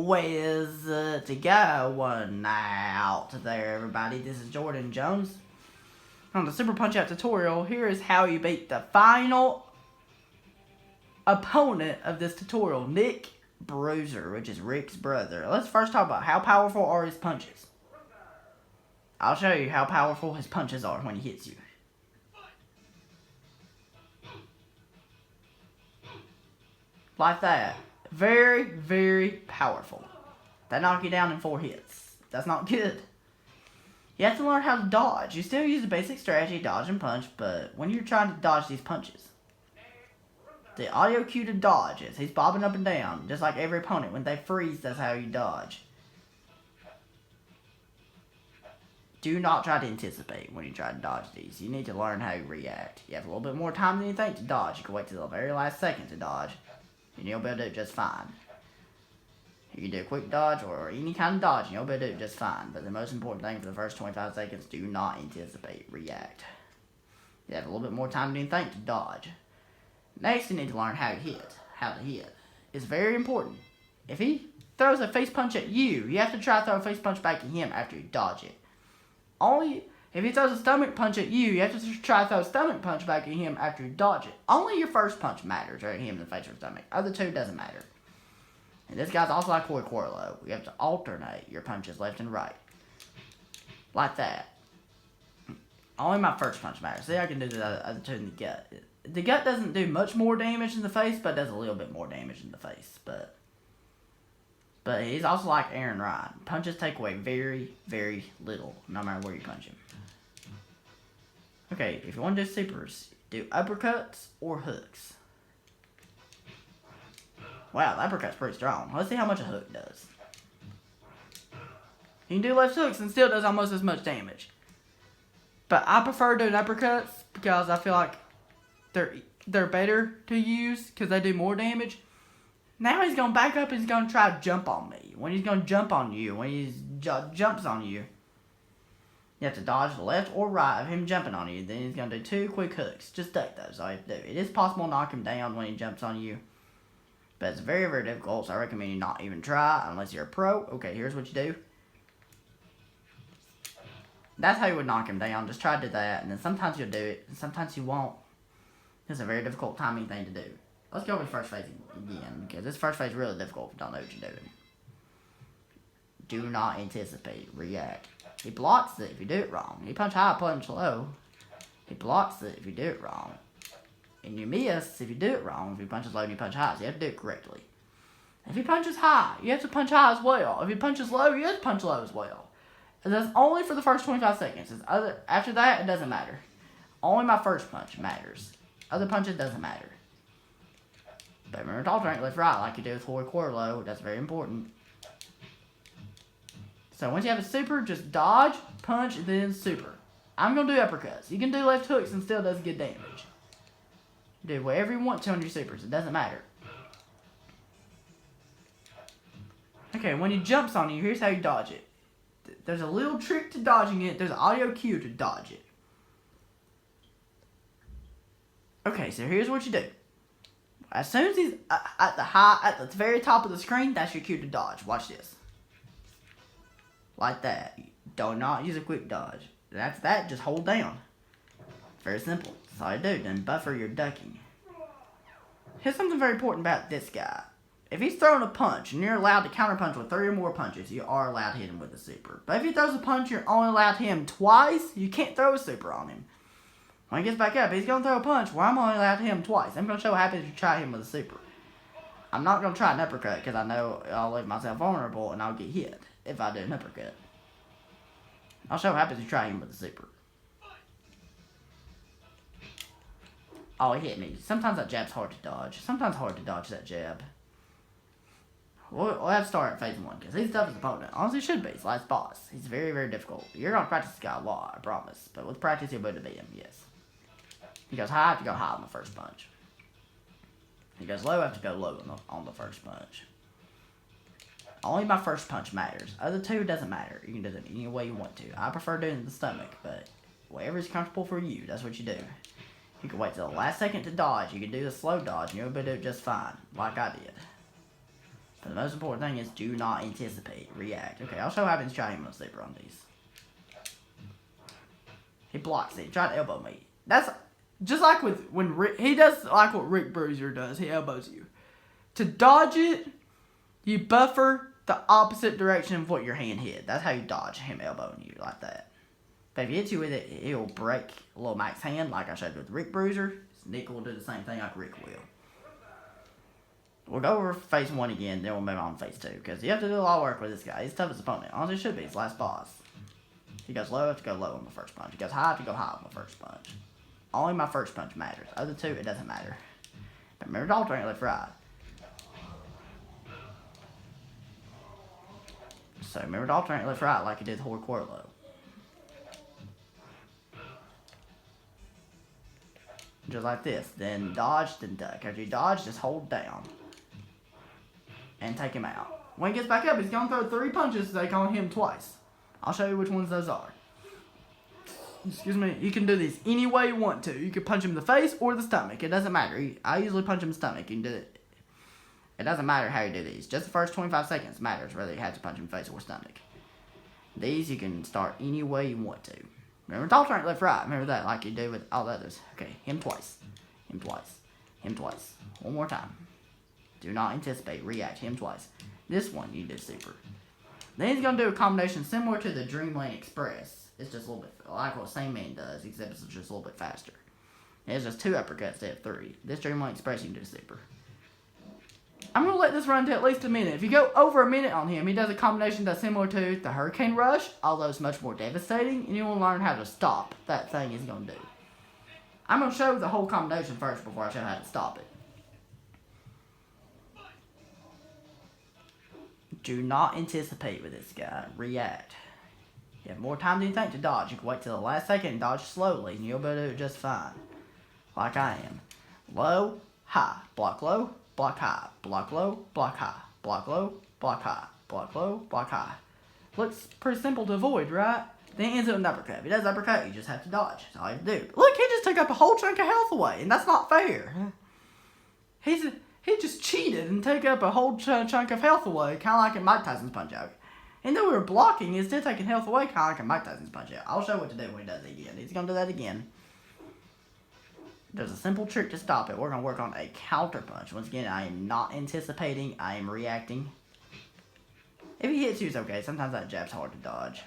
Where's to go one out there, everybody? This is Jordan Jones. On the Super Punch-Out tutorial, here is how you beat the final opponent of this tutorial, Nick Bruiser, which is Rick's brother. Let's first talk about how powerful are his punches. I'll show you how powerful his punches are when he hits you. Like that. Very, very powerful. They knock you down in 4 hits. That's not good. You have to learn how to dodge. You still use the basic strategy, dodge and punch, but when you're trying to dodge these punches, the audio cue to dodge is he's bobbing up and down, just like every opponent. When they freeze, that's how you dodge. Do not try to anticipate when you try to dodge these. You need to learn how you react. You have a little bit more time than you think to dodge. You can wait till the very last second to dodge, and you'll be able to do it just fine. You can do a quick dodge or any kind of dodge, and you'll be able to do it just fine. But the most important thing for the first 25 seconds, do not anticipate, react. You have a little bit more time than you think to dodge. Next, you need to learn how to hit. It's very important. If he throws a face punch at you, you have to try to throw a face punch back at him after you dodge it. Only if he throws a stomach punch at you, you have to try to throw a stomach punch back at him after you dodge it. Only your first punch matters, right? Him in the face or stomach. Other two doesn't matter. And this guy's also like Corlo. You have to alternate your punches left and right. Like that. Only my first punch matters. See, I can do the other two in the gut. The gut doesn't do much more damage in the face, but it does a little bit more damage in the face. But he's also like Aaron Ryan. Punches take away very, very little, no matter where you punch him. Okay, if you want to do supers, do uppercuts or hooks. Wow, the uppercut's pretty strong. Let's see how much a hook does. You can do left hooks and still does almost as much damage. But I prefer doing uppercuts because I feel like they're better to use because they do more damage. Now he's going to back up and he's going to try to jump on me. When he's going to jump on you, when he jumps on you, you have to dodge the left or right of him jumping on you. Then he's going to do 2 quick hooks. Just duck those. All you have to do. It is possible to knock him down when he jumps on you. But it's very, very difficult, so I recommend you not even try unless you're a pro. Okay, here's what you do. That's how you would knock him down. Just try to do that, and then sometimes you'll do it, and sometimes you won't. It's a very difficult timing thing to do. Let's go over the first phase again, because this first phase is really difficult if you don't know what you're doing. Do not anticipate, react. He blocks it if you do it wrong. He punch high, punch low. He blocks it if you do it wrong. And you miss if you do it wrong. If he punches low and you punch high, so you have to do it correctly. If he punches high, you have to punch high as well. If he punches low, you have to punch low as well. And that's only for the first 25 seconds. After that, it doesn't matter. Only my first punch matters. Other punches doesn't matter. But remember to alternate left right like you do with Corlo. That's very important. So once you have a super, just dodge, punch, and then super. I'm going to do uppercuts. You can do left hooks and still does good damage. Do whatever you want to on your supers. It doesn't matter. Okay, when he jumps on you, here's how you dodge it. There's a little trick to dodging it. There's an audio cue to dodge it. Okay, so here's what you do. As soon as he's at the very top of the screen, that's your cue to dodge. Watch this. Like that. Do not use a quick dodge. That's that. Just hold down. Very simple. That's all you do. Then buffer your ducking. Here's something very important about this guy. If he's throwing a punch and you're allowed to counterpunch with 3 or more punches, you are allowed to hit him with a super. But if he throws a punch, you're only allowed to hit him twice. You can't throw a super on him. When he gets back up, he's going to throw a punch where I'm only allowed to hit him twice. I'm going to show what happens if you try him with a super. I'm not going to try an uppercut because I know I'll leave myself vulnerable and I'll get hit if I do an uppercut. I'll show what happens if you try him with a super. Oh, he hit me. Sometimes that jab's hard to dodge. Sometimes hard to dodge that jab. We'll have to start at phase 1 because he's tough as opponent. Honestly, he should be. He's last boss. He's very, very difficult. You're going to practice this guy a lot, I promise. But with practice, you'll be able to beat him, yes. He goes high, I have to go high on the first punch. He goes low, I have to go low on the first punch. Only my first punch matters. Other two doesn't matter. You can do it any way you want to. I prefer doing the stomach, but whatever is comfortable for you, that's what you do. You can wait till the last second to dodge. You can do the slow dodge, and you'll be able to do it just fine, like I did. But the most important thing is do not anticipate, react. Okay, I'll show what happens try him on sleeper on these. He blocks it, try to elbow me. That's just like with when Rick, he does like what Rick Bruiser does, he elbows you. To dodge it, you buffer the opposite direction of what your hand hit. That's how you dodge him elbowing you like that. But if he hits you with it, he'll break little Mike's hand like I showed with Rick Bruiser. Nick will do the same thing like Rick will. We'll go over phase 1 again, then we'll move on to phase 2. Because you have to do a lot of work with this guy. He's the toughest opponent. Honestly, should be his last boss. If he goes low, I have to go low on the first punch. If he goes high, I have to go high on the first punch. Only my first punch matters. Other two, it doesn't matter. But remember to alternate left right. So remember to alternate left right like you did the Horde Quarlo. Just like this. Then dodge, then duck. After you dodge, just hold down. And take him out. When he gets back up, he's going to throw 3 punches so they can hit him twice. I'll show you which ones those are. Excuse me. You can do these any way you want to. You can punch him in the face or the stomach. It doesn't matter. I usually punch him in the stomach. You can do it. It doesn't matter how you do these. Just the first 25 seconds matters whether you have to punch him in the face or stomach. These you can start any way you want to. Remember to alternate left right. Remember that like you do with all the others. Okay, him twice. Him twice. Him twice. One more time. Do not anticipate. React. Him twice. This one you do super. Then he's going to do a combination similar to the Dreamland Express. It's just a little bit like what Same Man does, except it's just a little bit faster. It's just 2 uppercuts instead of 3. This Dreamland Express you can do super. I'm going to let this run to at least a minute. If you go over a minute on him, he does a combination that's similar to the Hurricane Rush, although it's much more devastating, and you will learn how to stop that thing he's going to do. I'm going to show the whole combination first before I show how to stop it. Do not anticipate with this guy. React. You have more time than you think to dodge. You can wait till the last second and dodge slowly, and you'll be able to do it just fine. Like I am. Low, high. Block low, block high. Block low, block high. Block low, block high. Block low, block high. Looks pretty simple to avoid, right? Then he ends up with an uppercut. If he does uppercut, you just have to dodge. That's all you have to do. Look, he just took up a whole chunk of health away, and that's not fair. He just cheated and took up a whole chunk of health away, kind of like in Mike Tyson's Punchout. And though we were blocking, he's still taking health away, kind of like in Mike Tyson's Punchout. I'll show what to do when he does it again. He's going to do that again. There's a simple trick to stop it. We're going to work on a counter punch. Once again, I am not anticipating. I am reacting. If he hits you, it's okay. Sometimes that jab's hard to dodge.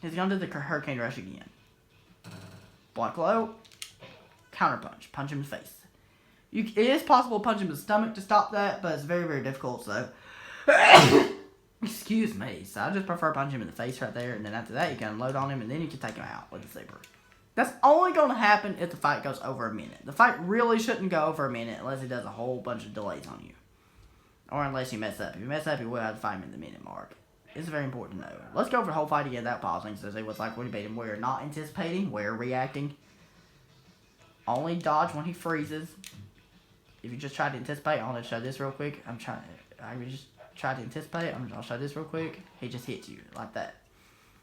He's going to do the Hurricane Rush again. Block low. Counter punch. Punch him in the face. It is possible to punch him in the stomach to stop that, but it's very, very difficult, so... Excuse me. So I just prefer punching him in the face right there, and then after that you can unload on him, and then you can take him out with the super. That's only going to happen if the fight goes over a minute. The fight really shouldn't go over a minute unless he does a whole bunch of delays on you. Or unless you mess up. If you mess up, you will have to fight him in the minute mark. It's very important to know. Let's go over the whole fight again without pausing, so see what's like when he beat him. We're not anticipating. We're reacting. Only dodge when he freezes. If you just try to anticipate, I want to show this real quick. I just try to anticipate. I'll show this real quick. He just hits you like that.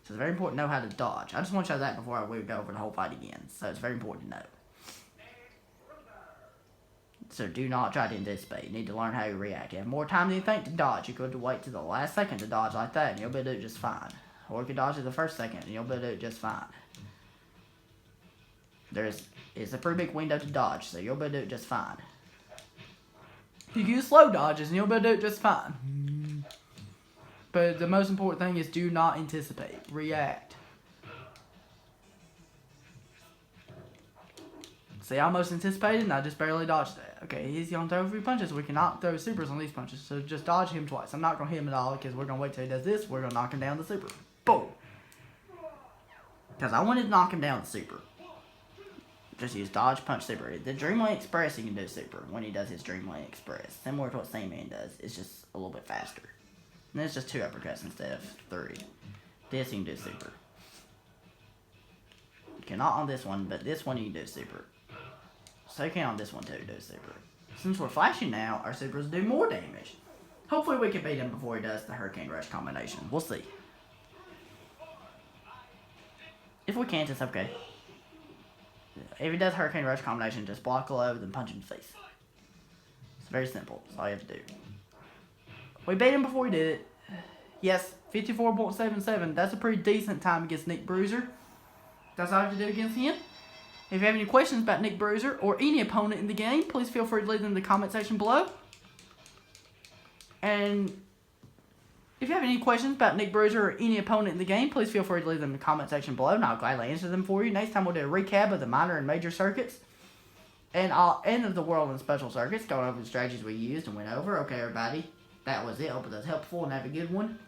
So it's very important to know how to dodge. I just want to show that before we go over the whole fight again. So it's very important to know. So do not try to anticipate. You need to learn how you react. You have more time than you think to dodge. You could wait to the last second to dodge like that, and you'll be able to do it just fine. Or you could dodge it the first second, and you'll be able to do it just fine. It's a pretty big window to dodge, so you'll be able to do it just fine. You can use slow dodges, and you'll be able to do it just fine. But the most important thing is do not anticipate. React. See, I almost anticipated, and I just barely dodged that. Okay, he's going to throw a few punches. We cannot throw supers on these punches, so just dodge him twice. I'm not going to hit him at all, because we're going to wait till he does this. We're going to knock him down the super. Boom. Because I wanted to knock him down the super. Just use dodge, punch, super. The Dreamland Express, you can do super when he does his Dreamland Express. Similar to what Same Man does. It's just a little bit faster. And it's just 2 uppercuts instead of 3. This you can do super. You cannot on this one, but this one you can do super. So you can on this one too, do super. Since we're flashing now, our supers do more damage. Hopefully we can beat him before he does the Hurricane Rush combination. We'll see. If we can't, it's okay. If he does Hurricane Rush combination, just block low, then punch him in the face. Very simple. That's all you have to do. We beat him before he did it. Yes, 54.77. That's a pretty decent time against Nick Bruiser. That's all you have to do against him. If you have any questions about Nick Bruiser or any opponent in the game, please feel free to leave them in the comment section below. And if you have any questions about Nick Bruiser or any opponent in the game, please feel free to leave them in the comment section below, and I'll gladly answer them for you. Next time we'll do a recap of the minor and major circuits, and of the world and special circuits, going over the strategies we used and went over. Okay, everybody, that was it. Hope it was helpful, and have a good one.